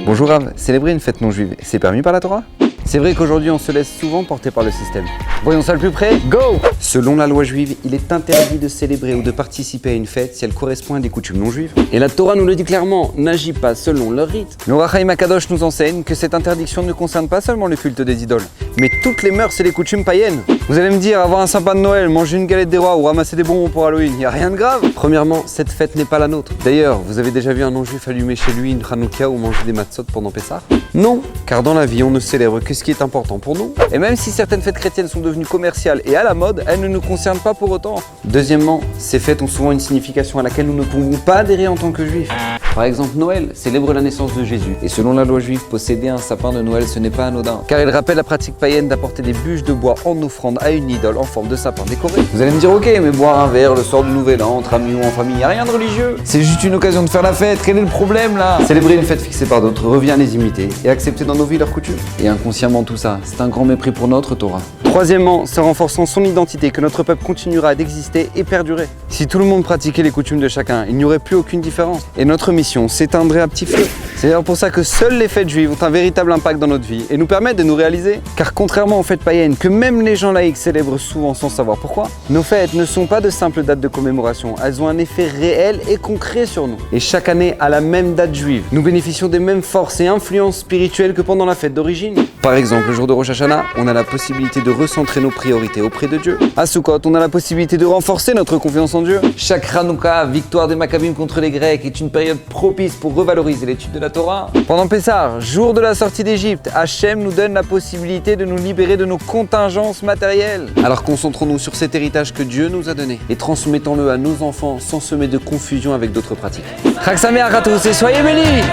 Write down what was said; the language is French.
Bonjour Rav, célébrer une fête non juive, c'est permis par la Torah? C'est vrai qu'aujourd'hui on se laisse souvent porter par le système. Voyons ça le plus près, go! Selon la loi juive, il est interdit de célébrer ou de participer à une fête si elle correspond à des coutumes non juives. Et la Torah nous le dit clairement, n'agis pas selon leur rite. Le Ohr HaChaim HaKadosh nous enseigne que cette interdiction ne concerne pas seulement le culte des idoles, mais toutes les mœurs et les coutumes païennes. Vous allez me dire, avoir un sapin de Noël, manger une galette des rois ou ramasser des bonbons pour Halloween, y a rien de grave. Premièrement, cette fête n'est pas la nôtre. D'ailleurs, vous avez déjà vu un non-juif allumer chez lui une Hanouka ou manger des matzot pendant Pessah? Non, car dans la vie, on ne célèbre que ce qui est important pour nous. Et même si certaines fêtes chrétiennes sont devenues commerciales et à la mode, elles ne nous concernent pas pour autant. Deuxièmement, ces fêtes ont souvent une signification à laquelle nous ne pouvons pas adhérer en tant que juifs. Par exemple, Noël célèbre la naissance de Jésus. Et selon la loi juive, posséder un sapin de Noël, ce n'est pas anodin. Car il rappelle la pratique païenne d'apporter des bûches de bois en offrande à une idole en forme de sapin décoré. Vous allez me dire, ok, mais boire un verre le soir du Nouvel An, entre amis ou en famille, y a rien de religieux. C'est juste une occasion de faire la fête, quel est le problème là? Célébrer une fête fixée par d'autres revient à les imiter et accepter dans nos vies leurs coutumes. Et inconsciemment tout ça, c'est un grand mépris pour notre Torah. Troisièmement, c'est en renforçant son identité que notre peuple continuera d'exister et perdurer. Si tout le monde pratiquait les coutumes de chacun, il n'y aurait plus aucune différence. Et notre mission s'éteindrait à petit feu. C'est d'ailleurs pour ça que seules les fêtes juives ont un véritable impact dans notre vie et nous permettent de nous réaliser. Car contrairement aux fêtes païennes, que même les gens laïcs célèbrent souvent sans savoir pourquoi, nos fêtes ne sont pas de simples dates de commémoration, elles ont un effet réel et concret sur nous. Et chaque année, à la même date juive, nous bénéficions des mêmes forces et influences spirituelles que pendant la fête d'origine. Par exemple, le jour de Rosh Hashanah, on a la possibilité de recentrer nos priorités auprès de Dieu. À Sukkot, on a la possibilité de renforcer notre confiance en Dieu. Chaque Hanouka, victoire des Maccabim contre les Grecs, est une période propice pour revaloriser l'étude de la Torah. Pendant Pessah, jour de la sortie d'Égypte, Hachem nous donne la possibilité de nous libérer de nos contingences matérielles. Alors concentrons-nous sur cet héritage que Dieu nous a donné et transmettons-le à nos enfants sans semer de confusion avec d'autres pratiques. Chag Sameach à tous et soyez bénis!